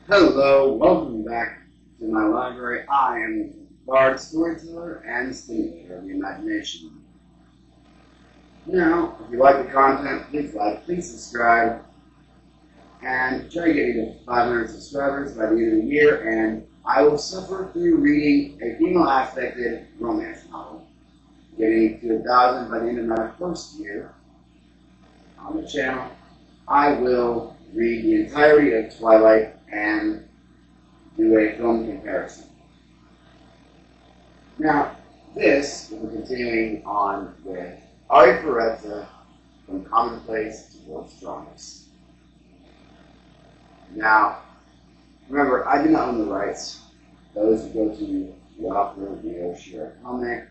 Hello, welcome back to my library. I am Bard, storyteller, and stimulator of the imagination. Now, if you like the content, please subscribe, and try to get me to 500 subscribers by the end of the year, and I will suffer through reading a female-aspected romance novel, getting to 1,000 by the end of my first year on the channel. I will read the entirety of Twilight and do a film comparison. Now, this will be continuing on with Arifureta from Commonplace to World's Strongest. Now, remember, I do not own the rights. Those who go to Walker, the Oshira comic,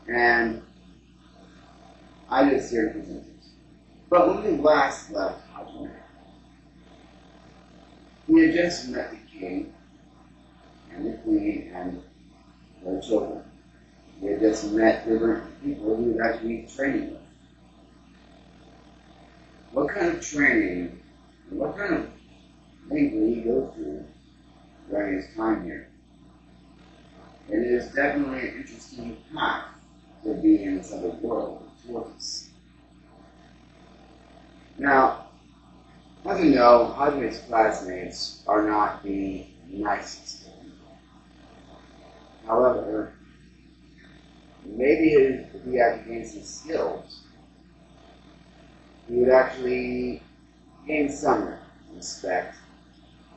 and I just here to present it. But when we last left Hajime, we had just met the king and the queen and their children. We had just met different people who he was actually training with. What kind of training and what kind of things did he go through during his time here? It is definitely an interesting path to be in this other world of tortoise. Now, as you know, Hajime's classmates are not the nicest people. However, maybe if he actually gained some skills, he would actually gain some respect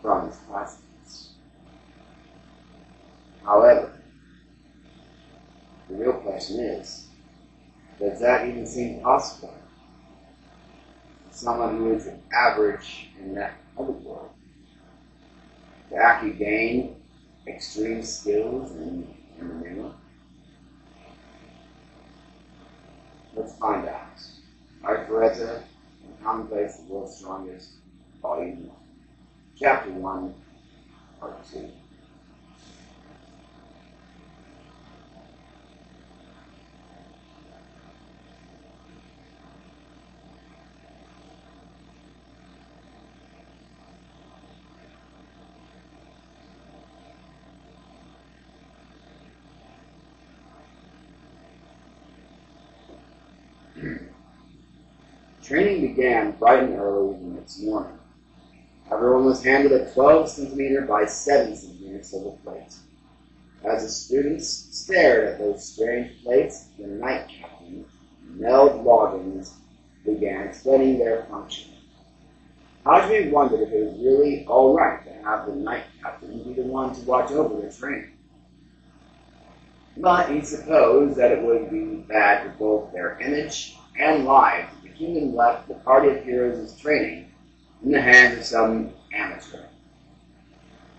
from his classmates. However, the real question is, does that even seem possible? Someone who is average in that other world to actually gain extreme skills in the new one? Let's find out. Arifureta from Commonplace, the World's Strongest, Volume 1, Chapter 1, Part 2. Training began bright and early the next morning. Everyone was handed a 12 centimeter by 7 centimeter silver plate. As the students stared at those strange plates, the night captain, Neld Loggins, began explaining their function. Hajime wondered if it was really all right to have the night captain be the one to watch over their training. But he supposed that it would be bad for both their image and lives if the kingdom left the party of heroes' training in the hands of some amateur.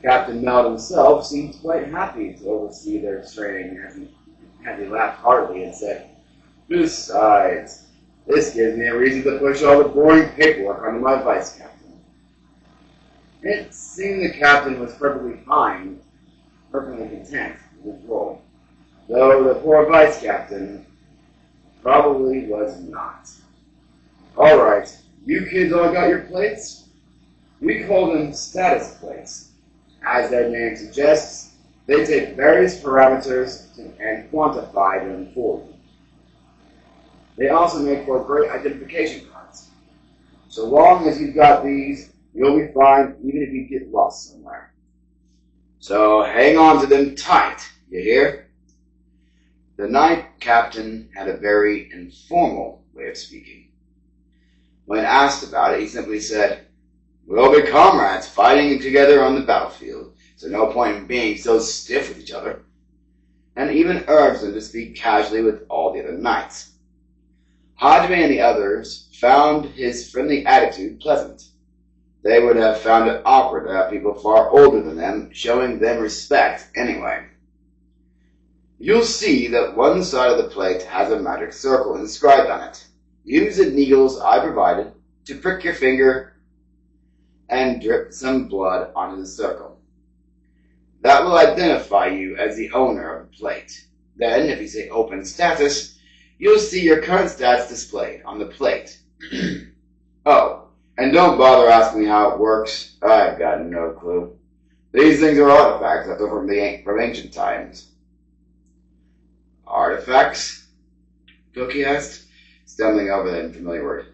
Captain Meld himself seemed quite happy to oversee their training as he laughed heartily and said, "Besides, this gives me a reason to push all the boring paperwork onto my vice captain." It seemed the captain was perfectly fine, perfectly content with his role, though the poor vice captain probably was not. "All right, you kids all got your plates? We call them status plates. As their name suggests, they take various parameters and quantify them for you. They also make for great identification cards. So long as you've got these, you'll be fine even if you get lost somewhere. So hang on to them tight, you hear?" The night captain had a very informal way of speaking. When asked about it, he simply said, "We'll be comrades fighting together on the battlefield, so no point in being so stiff with each other," and even urged them to speak casually with all the other knights. Hajime and the others found his friendly attitude pleasant. They would have found it awkward to have people far older than them showing them respect anyway. "You'll see that one side of the plate has a magic circle inscribed on it. Use the needles I provided to prick your finger and drip some blood onto the circle. That will identify you as the owner of the plate. Then, if you say open status, you'll see your current stats displayed on the plate. Oh, And don't bother asking me how it works. I've got no clue. These things are artifacts that are from ancient times. Artifacts? Cookie asked, stumbling over the unfamiliar word.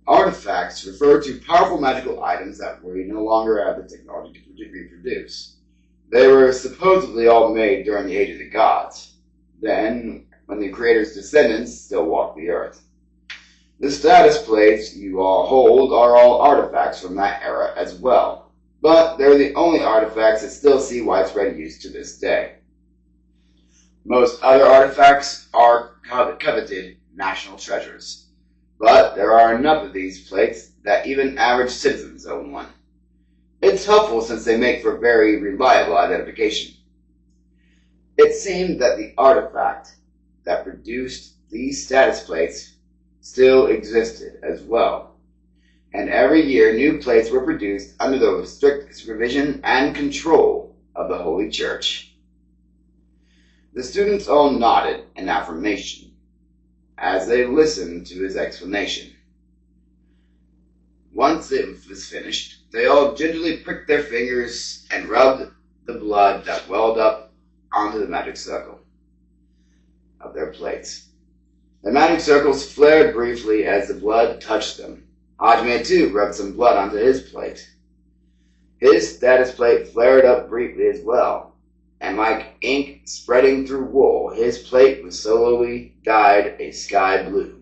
Artifacts refer to powerful magical items that we no longer have the technology to reproduce. They were supposedly all made during the Age of the Gods, then when the Creator's descendants still walked the earth. The status plates you all hold are all artifacts from that era as well, but they're the only artifacts that still see widespread use to this day. Most other artifacts are coveted national treasures, but there are enough of these plates that even average citizens own one. It's helpful since they make for very reliable identification. It seemed that the artifact that produced these status plates still existed as well, and every year new plates were produced under the strict supervision and control of the Holy Church. The students all nodded in affirmation as they listened to his explanation. Once it was finished, they all gingerly pricked their fingers and rubbed the blood that welled up onto the magic circle of their plates. The magic circles flared briefly as the blood touched them. Hajime too rubbed some blood onto his plate. His status plate flared up briefly as well, and like ink spreading through wool, his plate was slowly dyed a sky blue.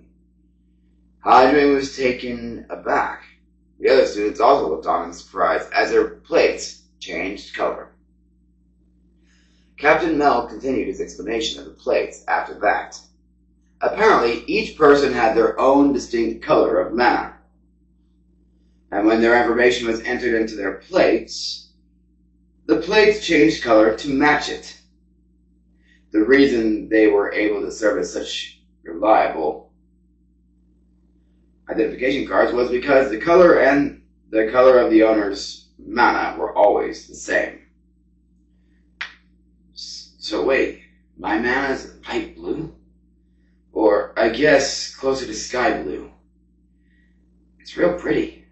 Hajime was taken aback. The other students also looked on in surprise as their plates changed color. Captain Mel continued his explanation of the plates after that. Apparently, each person had their own distinct color of mana, and when their information was entered into their plates, the plates changed color to match it. The reason they were able to serve as such reliable identification cards was because the color and the color of the owner's mana were always the same. So wait, my mana is light blue? Or, I guess, closer to sky blue. It's real pretty.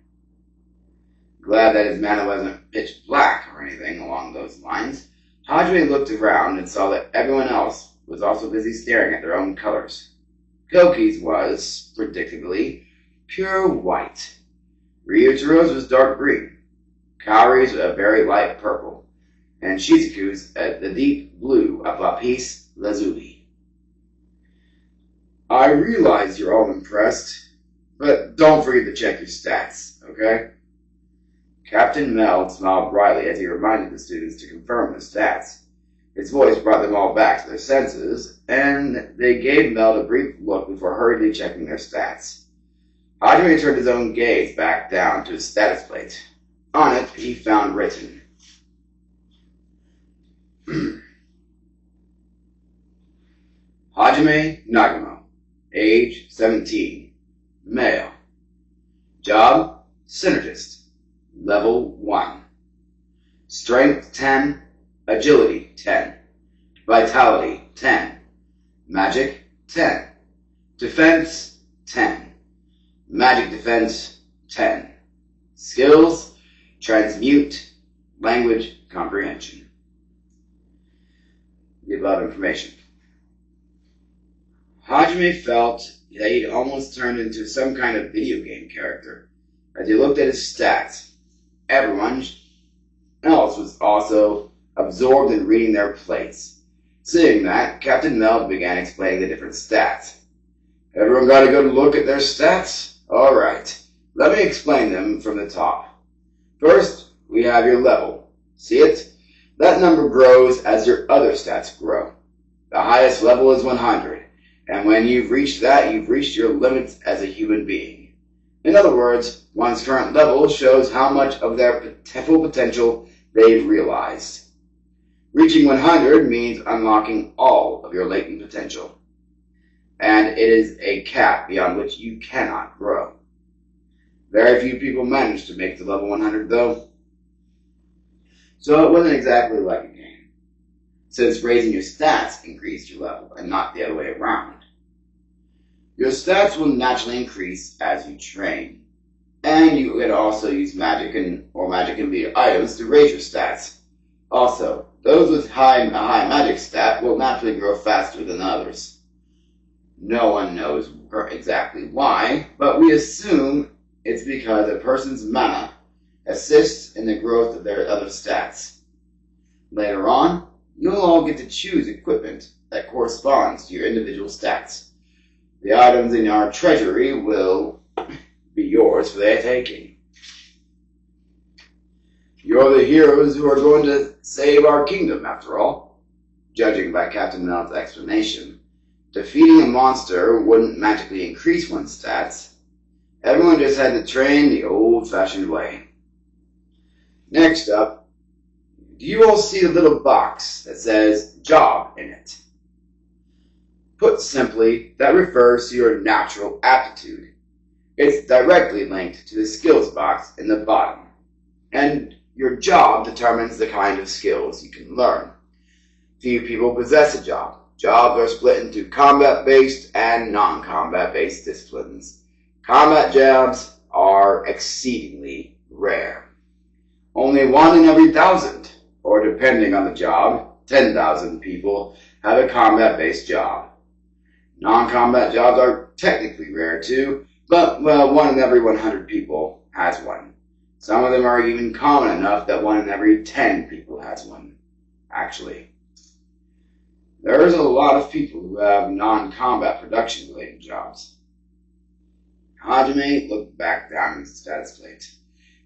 Glad that his mana wasn't pitch black or anything along those lines. Hajime looked around and saw that everyone else was also busy staring at their own colors. Koki's was, predictably, pure white. Ryujiro's was dark green. Kaori's a very light purple. And Shizuku's the deep blue of lapis lazuli. I realize you're all impressed, but don't forget to check your stats, okay? Captain Mel smiled brightly as he reminded the students to confirm their stats. His voice brought them all back to their senses, and they gave Mel a brief look before hurriedly checking their stats. Hajime turned his own gaze back down to his status plate. On it, he found written, Hajime Nagamo. Age 17. Male. Job, synergist. Level 1. Strength 10. Agility 10. Vitality 10. Magic 10. Defense 10. Magic defense 10. Skills, transmute, language comprehension. The above information. Hajime felt that he'd almost turned into some kind of video game character as he looked at his stats. Everyone else was also absorbed in reading their plates. Seeing that, Captain Mel began explaining the different stats. Everyone got a good look at their stats? Alright, let me explain them from the top. First, we have your level. See it? That number grows as your other stats grow. The highest level is 100. And when you've reached that, you've reached your limits as a human being. In other words, one's current level shows how much of their full potential they've realized. Reaching 100 means unlocking all of your latent potential. And it is a cap beyond which you cannot grow. Very few people manage to make to level 100 though. So it wasn't exactly like a game, since raising your stats increased your level and not the other way around. Your stats will naturally increase as you train. And you can also use magic or magic and meter items to raise your stats. Also, those with a high magic stat will naturally grow faster than others. No one knows exactly why, but we assume it's because a person's mana assists in the growth of their other stats. Later on, you'll all get to choose equipment that corresponds to your individual stats. The items in our treasury will be yours for their taking. You're the heroes who are going to save our kingdom, after all. Judging by Captain Mel's explanation, defeating a monster wouldn't magically increase one's stats. Everyone just had to train the old-fashioned way. Next up, do you all see the little box that says job in it? Put simply, that refers to your natural aptitude. It's directly linked to the skills box in the bottom, and your job determines the kind of skills you can learn. Few people possess a job. Jobs are split into combat-based and non-combat-based disciplines. Combat jobs are exceedingly rare. Only 1 in every 1,000, or depending on the job, 10,000 people have a combat-based job. Non-combat jobs are technically rare too, but, well, 1 in every 100 people has one. Some of them are even common enough that 1 in every 10 people has one, actually. There's a lot of people who have non-combat production-related jobs. Hajime looked back down at his status plate.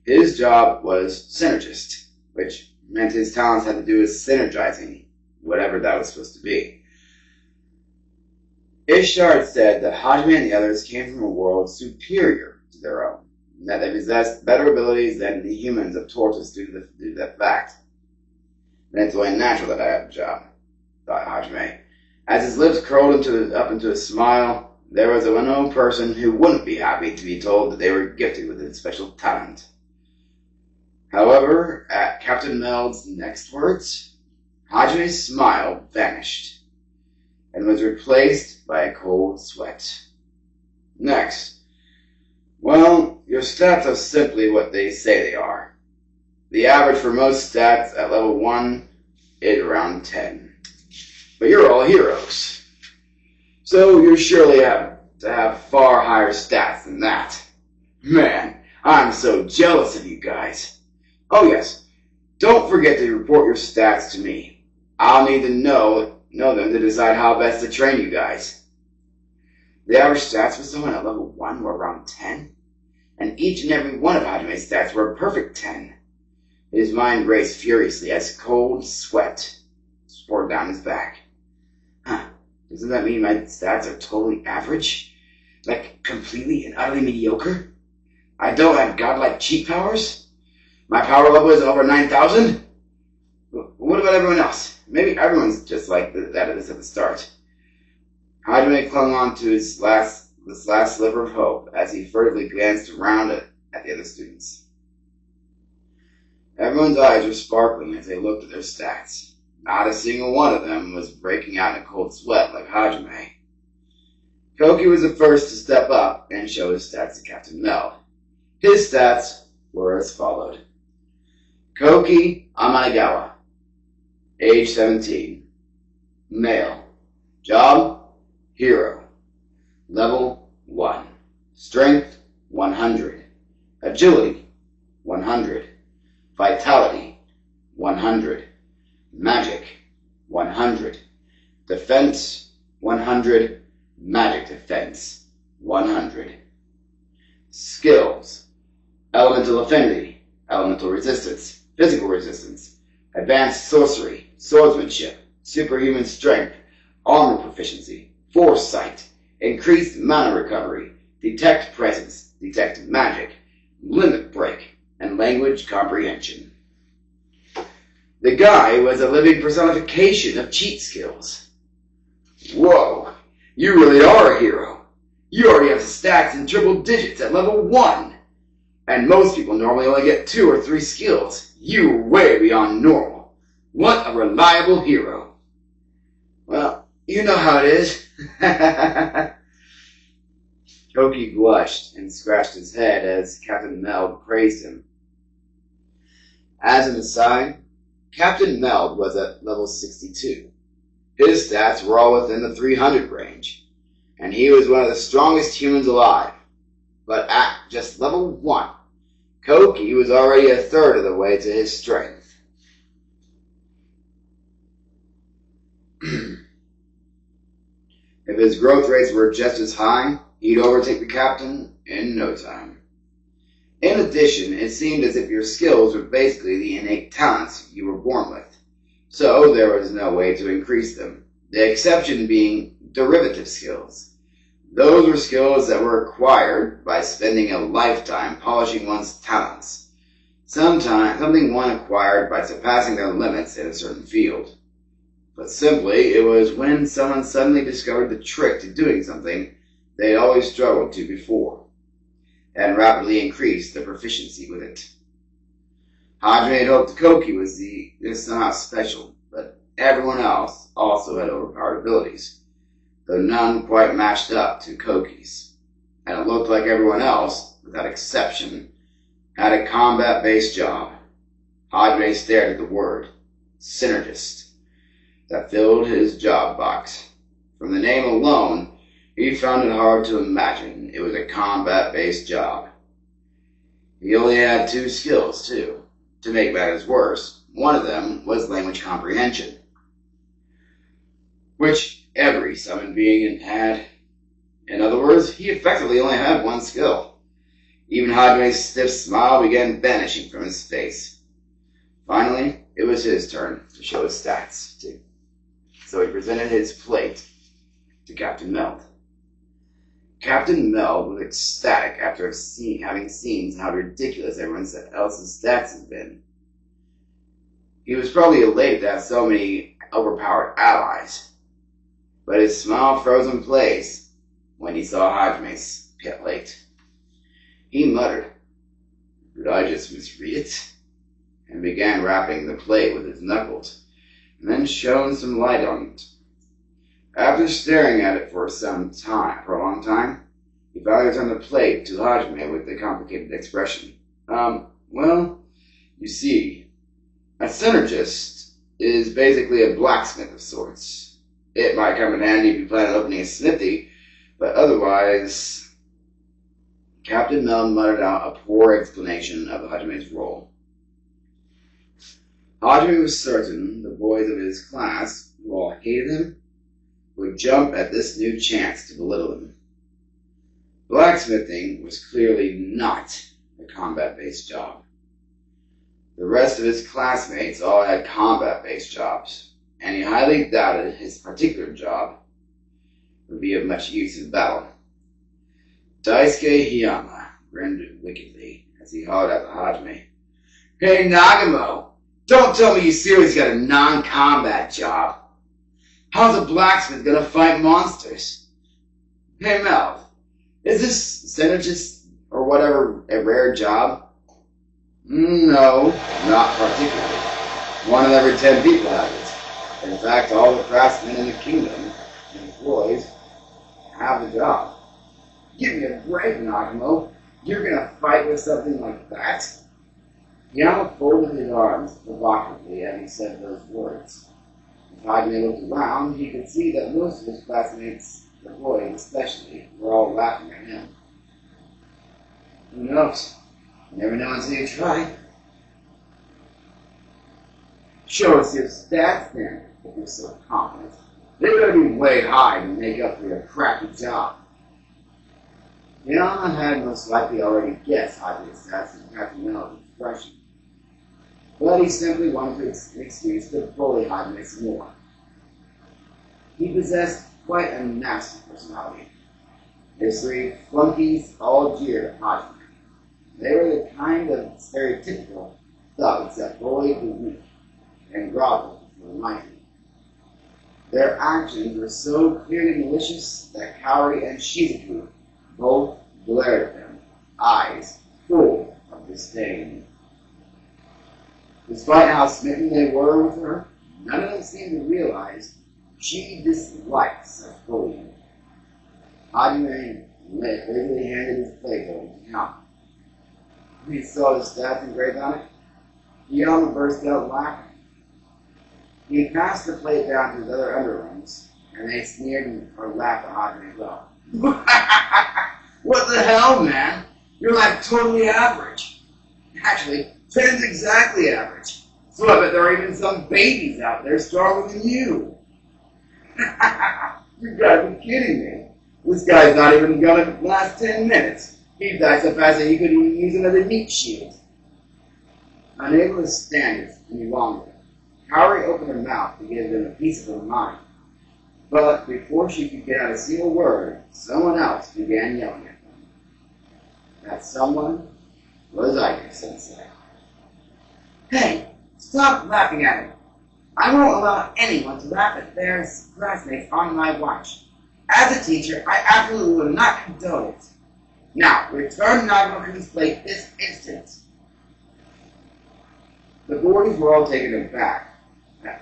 His job was synergist, which meant his talents had to do with synergizing, whatever that was supposed to be. Ishtar said that Hajime and the others came from a world superior to their own, and that they possessed better abilities than the humans of Tortoise due to that fact. And it's only natural that I have a job, thought Hajime. As his lips curled up into a smile, there was an unknown person who wouldn't be happy to be told that they were gifted with a special talent. However, at Captain Meld's next words, Hajime's smile vanished and was replaced by a cold sweat. Next, well, your stats are simply what they say they are. The average for most stats at level 1 is around 10. But you're all heroes, so you surely have to have far higher stats than that. Man, I'm so jealous of you guys. Oh yes, don't forget to report your stats to me. I'll need to know them to decide how best to train you guys. The average stats for someone at level 1 were around 10, and each and every one of Hajime's stats were a perfect 10. His mind raced furiously as cold sweat poured down his back. Huh, doesn't that mean my stats are totally average? Like, completely and utterly mediocre? I don't have godlike cheat powers? My power level is over 9,000? What about everyone else? Maybe everyone's just like that at the start. Hajime clung on to this last sliver of hope as he furtively glanced around at the other students. Everyone's eyes were sparkling as they looked at their stats. Not a single one of them was breaking out in a cold sweat like Hajime. Koki was the first to step up and show his stats to Captain Mel. His stats were as followed. Koki Amaigawa, age 17, male, job, hero, level 1, strength 100, agility 100, vitality 100, magic 100, defense 100, magic defense 100. Skills: elemental affinity, elemental resistance, physical resistance, advanced sorcery, swordsmanship, superhuman strength, armor proficiency, foresight, increased mana recovery, detect presence, detect magic, limit break, and language comprehension. The guy was a living personification of cheat skills. Whoa, you really are a hero. You already have stats in triple digits at level 1. And most people normally only get 2 or 3 skills. You're way beyond normal. What a reliable hero. Well, you know how it is. Koki blushed and scratched his head as Captain Meld praised him. As an aside, Captain Meld was at level 62. His stats were all within the 300 range, and he was one of the strongest humans alive. But at just level 1, Koki was already a third of the way to his strength. If his growth rates were just as high, he'd overtake the captain in no time. In addition, it seemed as if your skills were basically the innate talents you were born with, so there was no way to increase them, the exception being derivative skills. Those were skills that were acquired by spending a lifetime polishing one's talents, something one acquired by surpassing their limits in a certain field. But simply, it was when someone suddenly discovered the trick to doing something they had always struggled to before, and rapidly increased their proficiency with it. Hajime had hoped Koki was somehow special, but everyone else also had overpowered abilities, though none quite matched up to Koki's, and it looked like everyone else, without exception, had a combat-based job. Hajime stared at the word, synergist, that filled his job box. From the name alone, he found it hard to imagine it was a combat-based job. He only had 2 skills, too. To make matters worse, one of them was language comprehension, which every summoned being had. In other words, he effectively only had 1 skill. Even Hajime's stiff smile began vanishing from his face. Finally, it was his turn to show his stats, too. So he presented his plate to Captain Meld. Captain Meld was ecstatic after having seen how ridiculous everyone else's stats had been. He was probably elated to have so many overpowered allies, but his smile froze in place when he saw Hajime's plate. He muttered, "Did I just misread it?" and began rapping the plate with his knuckles, and then shone some light on it. After staring at it for a long time, he finally turned the plate to Hajime with a complicated expression. Well, you see, a synergist is basically a blacksmith of sorts. It might come in handy if you plan on opening a smithy, but otherwise... Captain Meld muttered out a poor explanation of Hajime's role. Hajime was certain the boys of his class, who all hated him, would jump at this new chance to belittle him. Blacksmithing was clearly not a combat-based job. The rest of his classmates all had combat-based jobs, and he highly doubted his particular job would be of much use in battle. Daisuke Hiyama grinned wickedly as he hollered out to Hajime, "Hey, Nagamo! Don't tell me you seriously got a non-combat job. How's a blacksmith gonna fight monsters? Hey, Meld, is this synergist or whatever a rare job?" "No, not particularly. 1 in every 10 people have it. In fact, all the craftsmen in the kingdom and employees have the job." "Give me a break, Nagamo. You're gonna fight with something like that?" Yama folded his arms provocatively as he said those words. If Hajime looked around, he could see that most of his classmates, the boys especially, were all laughing at him. Who knows? You never know until you try. "Show us your stats then, if you're so confident. They're going to be way high to make up for your crappy job." Yama had most likely already guessed Hajime's stats from Captain Meld's expression, but he simply wanted an excuse to bully Hajime some more. He possessed quite a nasty personality. His 3 flunkies all jeered at Hajime. They were the kind of stereotypical thugs that bullied the weak and groveled for the mighty. Their actions were so clearly malicious that Kaori and Shizuku both glared at them, eyes full of disdain. Despite how smitten they were with her, none of them seemed to realize she disliked such bullying. Hajime and lazily handed his plate over to him. When he saw the stats engraved on it, he almost burst out laughing. He passed the plate down to his other underlings, and they sneered or laughed at Hodgman as well. What the hell, man? You're like totally average. Actually, 10's exactly average. So I bet there are even some babies out there stronger than you. You gotta be kidding me. This guy's not even gonna last 10 minutes. He died so fast that he couldn't even use him as a meat shield. Unable to stand it any longer, Harry opened her mouth to give them a piece of her mind. But before she could get out a single word, someone else began yelling at them. That someone was Ike Sensei. Hey, stop laughing at him. I won't allow anyone to laugh at their classmates on my watch. As a teacher, I absolutely will not condone it. Now, return Nagamaku's plate this instant. The boarders were all taken aback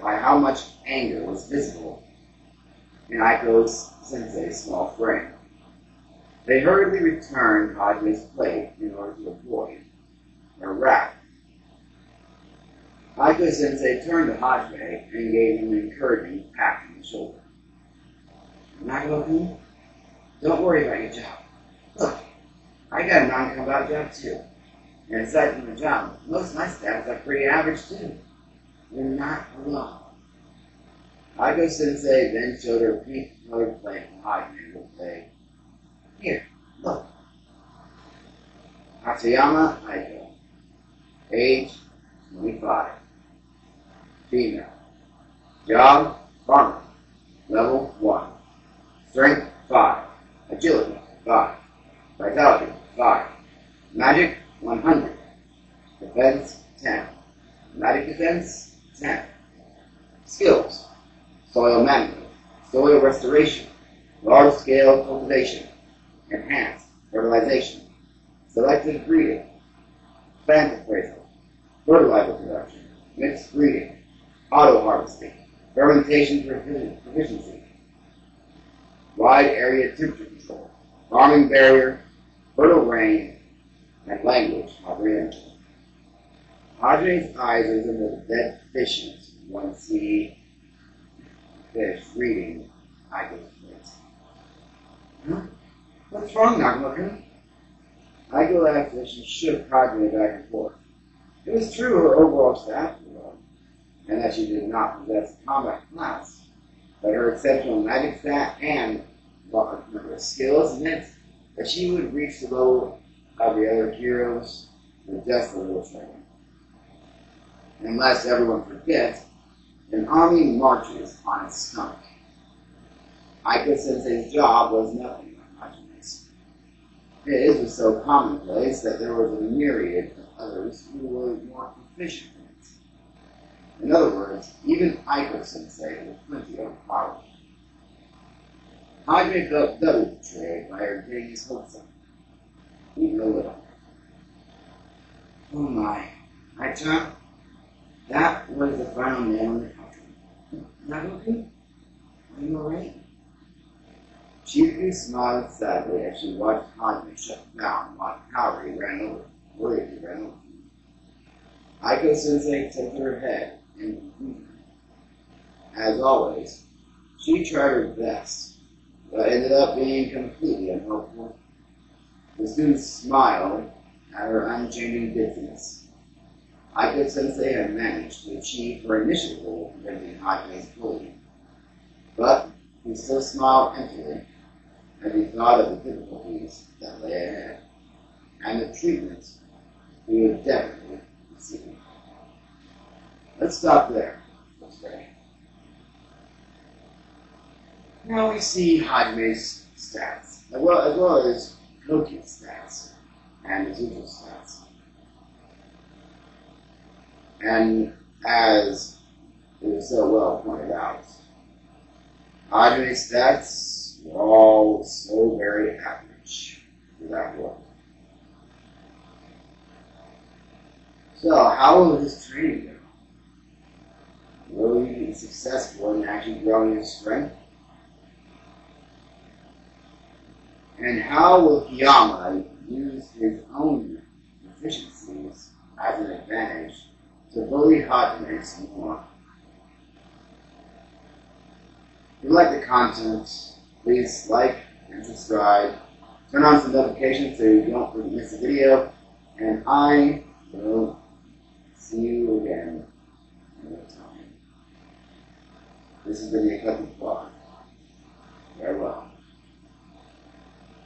by how much anger was visible in Aiko's sensei's small frame. They hurriedly returned Hajime's plate in order to avoid a wrath. Aiko sensei turned to Hajime and gave him an encouraging pat on the shoulder. Nagamaku, don't worry about your job. Look, I got a non-combat job too. And aside from the job, most of my staff are pretty average too. You're not alone. Aiko sensei then showed her a pink colored plate and Hajime would say, Here, look. Hatsuyama Aiko, age 25, female, job, farmer, level 1, strength 5, agility 5, vitality 5, magic 100, defense 10, magic defense 10, skills, soil management, soil restoration, large-scale cultivation, enhanced fertilization, selective breeding, plant appraisal, fertilizer production, mixed breeding, auto-harvesting, fermentation proficiency, wide area temperature control, farming barrier, fertile rain, and language comprehension. Hajime's eyes resembled dead fishes when see fish reading Aiko's face. Huh? What's wrong, Nagamaku? Aiko laughed as she shook Hajime back and forth. It was true her overall staff was low, and that she did not possess a combat class, but her exceptional magic stat and number of skills meant that she would reach the level of the other heroes with just a little training. Unless everyone forgets, an army marches on its stomach. Aiko sensei's job was nothing like Hajime's. His was so commonplace that there was a myriad of others who were more proficient in it. In other words, even Aiko sensei was plenty overpowered. Hajime felt doubly betrayed by her getting his hopes up, even a little. Oh my, Aita, that was the final nail in the coffin. Nagamaku, are you alright? Chikuku smiled sadly as she watched Hajime shut down while Kaori worriedly ran over. Aiko sensei tilted her head in confusion. As always, she tried her best, but ended up being completely unhelpful. The students smiled at her unchanging dizziness. Aiko sensei had managed to achieve her initial goal of preventing Hajime's bullying, but he still smiled emptily as he thought of the difficulties that lay ahead, and the treatment he would definitely receive. Let's stop there for today. Now we see Hajime's stats, as well as Koki's stats, and Izuku's stats. And as it was so well pointed out, Hajime's stats were all so very average for that world. So, how will his training go? Will he be successful in actually growing his strength? And how will Kiyama use his own deficiencies as an advantage to bully Hajime some more? If you like the content, please like and subscribe. Turn on some notifications so you don't miss a video. And I will see you again another time. This has been the Eclectic Vlog.